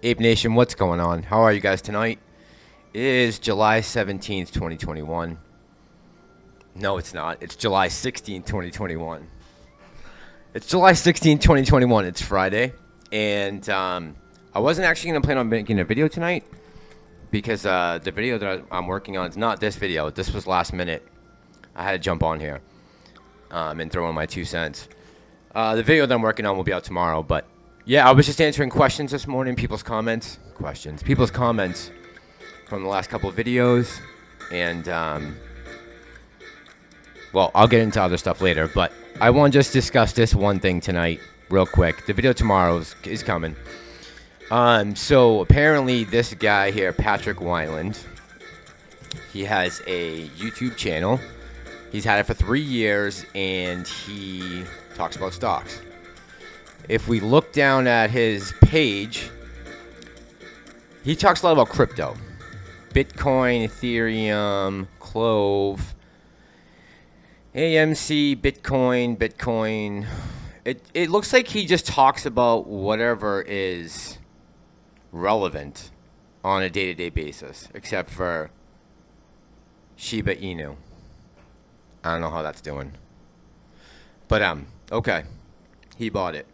Ape Nation, what's going on? How are you guys tonight? It is July 17th, 2021. No, it's not. It's July 16th, 2021. It's July 16th, 2021. It's Friday. And I wasn't actually going to plan on making a video tonight because the video that I'm working on is not this video. This was last minute. I had to jump on here and throw in my 2 cents. The video that I'm working on will be out tomorrow, but yeah, I was just answering questions this morning, people's comments from the last couple of videos, and well, I'll get into other stuff later, but I want to just discuss this one thing tonight real quick. The video tomorrow is coming. So apparently this guy here, Patrick Weilland, he has a YouTube channel. He's had it for 3 years, and he talks about stocks. If we look down at his page, he talks a lot about crypto. Bitcoin, Ethereum, Clove, AMC, Bitcoin. It looks like he just talks about whatever is relevant on a day-to-day basis, except for Shiba Inu. I don't know how that's doing. But, okay. He bought it.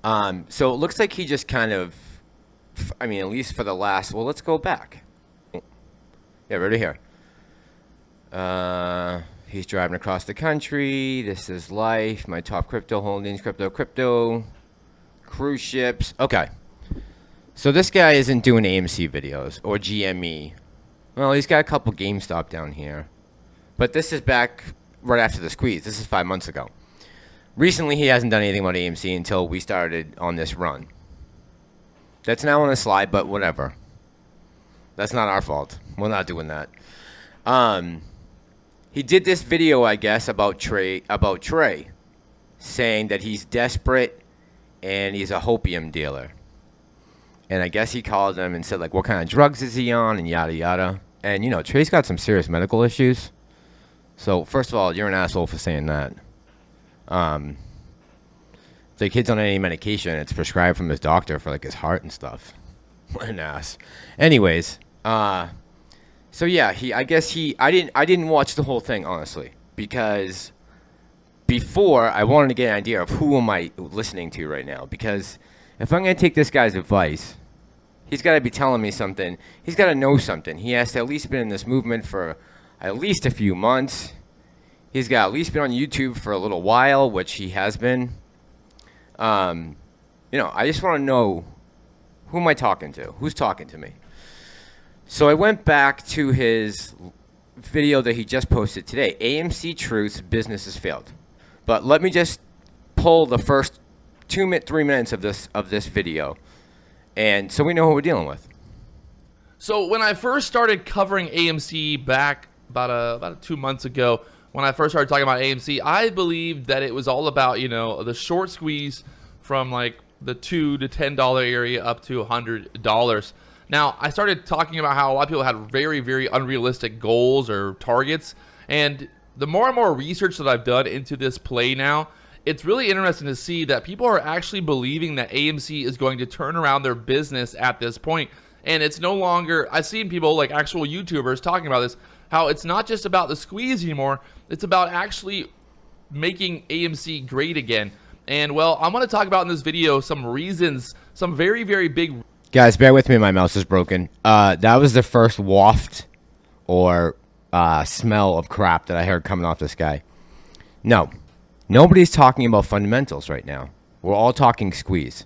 So it looks like he just kind of, I mean, at least for the last, well, let's go back. Yeah, right here. He's driving across the country. This is life. My top crypto holdings, crypto, cruise ships. Okay. So this guy isn't doing AMC videos or GME. Well, he's got a couple GameStop down here. But this is back right after the squeeze. This is 5 months ago. Recently, he hasn't done anything about AMC until we started on this run. That's now on a slide, but whatever. That's not our fault. We're not doing that. He did this video, I guess, about Trey, saying that he's desperate and he's a hopium dealer. And I guess he called him and said, like, what kind of drugs is he on and yada yada. And, you know, Trey's got some serious medical issues. So, first of all, you're an asshole for saying that. If the kid's on any medication, it's prescribed from his doctor for like his heart and stuff. What an ass. Anyways, so yeah, I didn't watch the whole thing, honestly, because before I wanted to get an idea of who am I listening to right now, because if I'm going to take this guy's advice, he's got to be telling me something. He's got to know something. He has to at least been in this movement for at least a few months. He's got at least been on YouTube for a little while, which he has been. You know, I just want to know, who am I talking to? Who's talking to me? So I went back to his video that he just posted today. AMC Truths, Business has Failed. But let me just pull the first 3 minutes of this video, and so we know who we're dealing with. So when I first started covering AMC back about 2 months ago, when I first started talking about AMC, I believed that it was all about, you know, the short squeeze from like the $2 to $10 area up to $100. Now, I started talking about how a lot of people had very, very unrealistic goals or targets. And the more and more research that I've done into this play now, it's really interesting to see that people are actually believing that AMC is going to turn around their business at this point. And it's no longer, I've seen people like actual YouTubers talking about this, how it's not just about the squeeze anymore, it's about actually making AMC great again. And well, I'm going to talk about in this video some reasons, some very, very big... Guys, bear with me, my mouse is broken. That was the first waft or smell of crap that I heard coming off this guy. No, nobody's talking about fundamentals right now. We're all talking squeeze.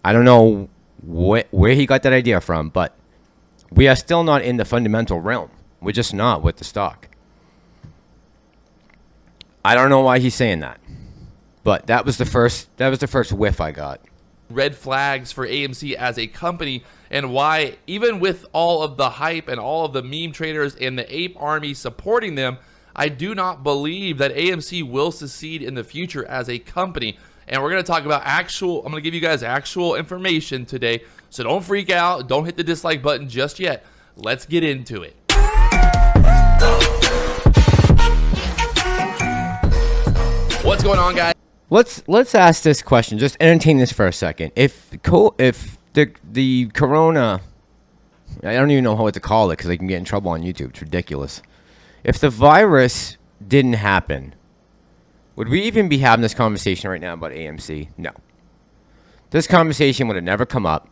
I don't know where he got that idea from, but we are still not in the fundamental realm. We're just not with the stock. I don't know why he's saying that, but that was the first whiff I got. Red flags for AMC as a company, and why even with all of the hype and all of the meme traders and the ape army supporting them, I do not believe that AMC will succeed in the future as a company. And we're going to talk about I'm going to give you guys actual information today, so don't freak out, don't hit the dislike button just yet. Let's get into it. What's going on, guys? Let's ask this question. Just entertain this for a second. If the corona, I don't even know what to call it because I can get in trouble on YouTube. It's ridiculous. If the virus didn't happen, would we even be having this conversation right now about AMC? No. This conversation would have never come up.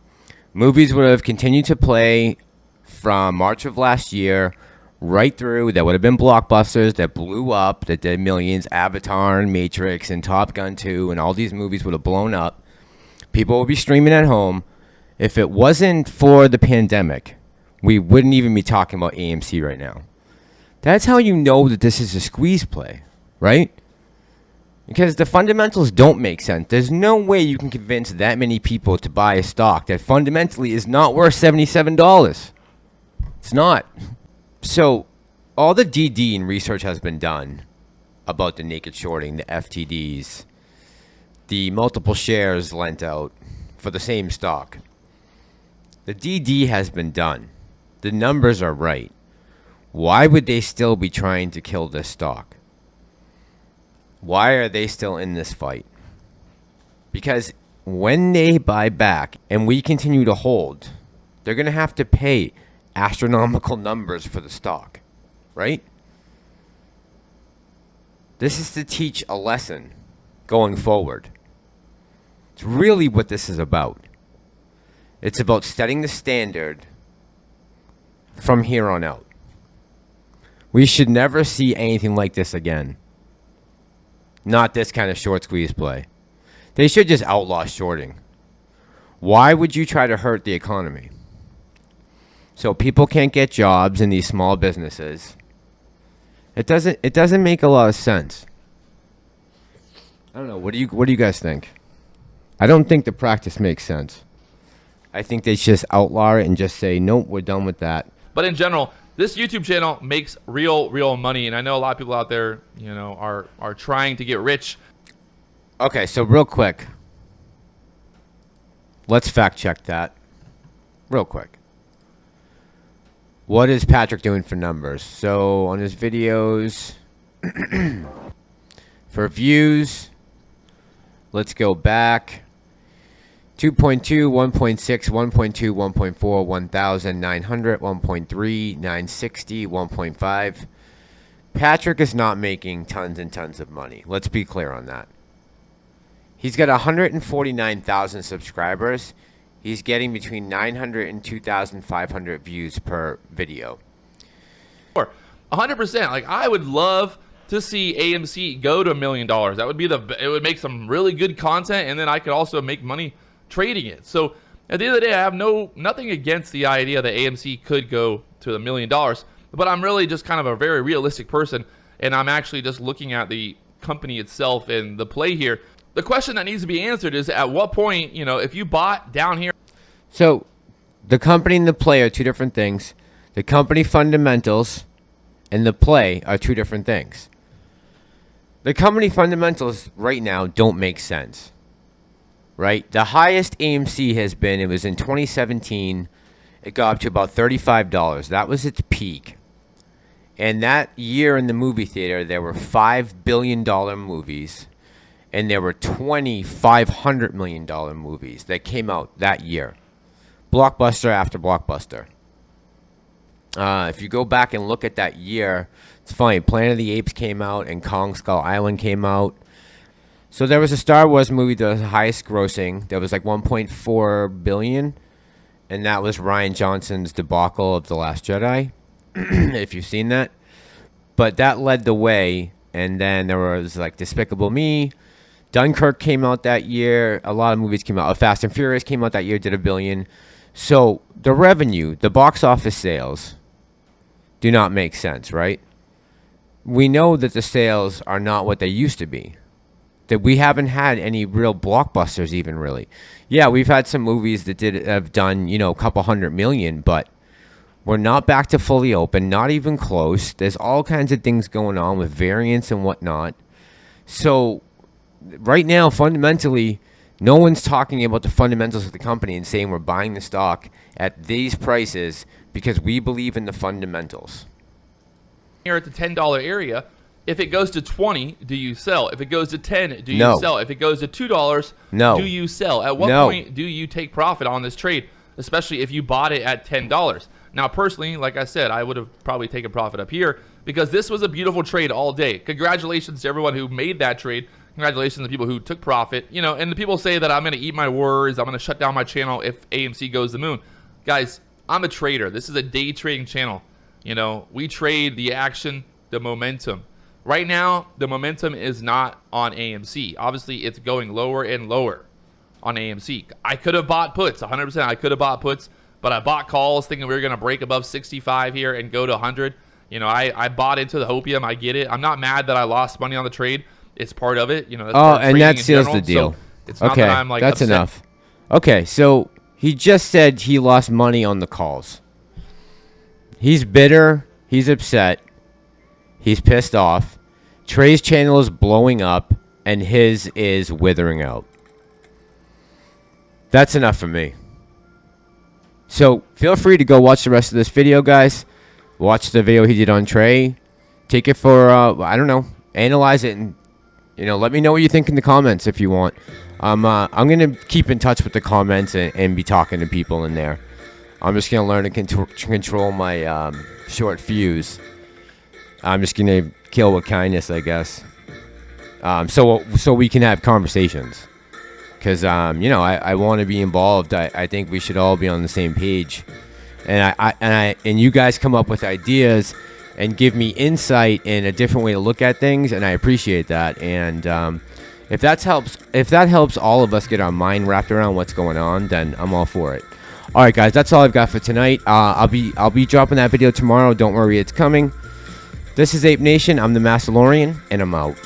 Movies would have continued to play from March of last year right through. There would have been blockbusters that blew up, that did millions. Avatar and Matrix and Top Gun 2 and all these movies would have blown up. People would be streaming at home. If it wasn't for the pandemic, we wouldn't even be talking about AMC right now. That's how you know that this is a squeeze play, right? Because the fundamentals don't make sense. There's no way you can convince that many people to buy a stock that fundamentally is not worth $77. It's not. So all the DD and research has been done about the naked shorting, the FTDs, the multiple shares lent out for the same stock. The DD has been done. The numbers are right. Why would they still be trying to kill this stock? Why are they still in this fight? Because when they buy back and we continue to hold, they're going to have to pay astronomical numbers for the stock, right? This is to teach a lesson going forward. It's really what this is about. It's about setting the standard from here on out. We should never see anything like this again. Not this kind of short squeeze play. They should just outlaw shorting. Why would you try to hurt the economy? So people can't get jobs in these small businesses. It doesn't make a lot of sense. I don't know. What do you guys think? I don't think the practice makes sense. I think they should just outlaw it and just say, nope, we're done with that. But in general, this YouTube channel makes real money, and I know a lot of people out there, are trying to get rich. Okay, so real quick, let's fact check that. Real quick. What is Patrick doing for numbers? So on his videos, for views, let's go back. 2.2, 1.6, 1.2, 1.4, 1,900, 1.3, 960, 1.5. Patrick is not making tons and tons of money. Let's be clear on that. He's got 149,000 subscribers. He's getting between 900 and 2,500 views per video. 100%. Like, I would love to see AMC go to $1 million. That would be it would make some really good content, and then I could also make money trading it. So at the end of the day, I have nothing against the idea that AMC could go to $1 million, but I'm really just kind of a very realistic person, and I'm actually just looking at the company itself and the play here. The question that needs to be answered is, at what point, if you bought down here. So the company and the play are two different things. The company fundamentals and the play are two different things. The company fundamentals right now don't make sense. Right? The highest AMC has been, it was in 2017, it got up to about $35. That was its peak. And that year in the movie theater, there were $5 billion movies, and there were 20 $500 million movies that came out that year. Blockbuster after blockbuster. If you go back and look at that year, it's funny, Planet of the Apes came out and Kong Skull Island came out. So there was a Star Wars movie that was the highest grossing. That was like $1.4 billion. And that was Rian Johnson's debacle of The Last Jedi, if you've seen that. But that led the way. And then there was like Despicable Me. Dunkirk came out that year. A lot of movies came out. Fast and Furious came out that year, did $1 billion. So the revenue, the box office sales, do not make sense, right? We know that the sales are not what they used to be. That we haven't had any real blockbusters even, really. Yeah, we've had some movies that have done, a couple $100 million, but we're not back to fully open, not even close. There's all kinds of things going on with variants and whatnot. So right now, fundamentally, no one's talking about the fundamentals of the company and saying we're buying the stock at these prices because we believe in the fundamentals. Here at the $10 area, If it goes to 20, do you sell? If it goes to 10, do you No. sell? If it goes to $2, No. do you sell? At what No. point do you take profit on this trade, especially if you bought it at $10? Now, personally, like I said, I would have probably taken profit up here because this was a beautiful trade all day. Congratulations to everyone who made that trade. Congratulations to the people who took profit. You know, and the people say that I'm going to eat my words. I'm going to shut down my channel if AMC goes to the moon. Guys, I'm a trader. This is a day trading channel. You know, we trade the action, the momentum. Right now, the momentum is not on AMC. Obviously, it's going lower and lower on AMC. I could have bought puts, 100%. I could have bought puts, but I bought calls thinking we were going to break above 65 here and go to 100. You know, I bought into the hopium. I get it. I'm not mad that I lost money on the trade. It's part of it. You know. That's part of and trading that in seals general. the deal. So it's not Okay, that I'm like that's upset. enough. Okay, so he just said he lost money on the calls. He's bitter. He's upset. He's pissed off. Trey's channel is blowing up, and his is withering out. That's enough for me. So feel free to go watch the rest of this video, guys. Watch the video he did on Trey. Take it for, I don't know, analyze it, and let me know what you think in the comments if you want. I'm gonna keep in touch with the comments and be talking to people in there. I'm just gonna learn to control my short fuse. I'm just gonna kill with kindness, I guess. So we can have conversations. Because I want to be involved. I think we should all be on the same page, and you guys come up with ideas and give me insight and a different way to look at things, and I appreciate that. And if that helps all of us get our mind wrapped around what's going on, then I'm all for it. All right, guys, that's all I've got for tonight. I'll be dropping that video tomorrow. Don't worry, it's coming. This is Ape Nation. I'm the Masterlorian, and I'm out.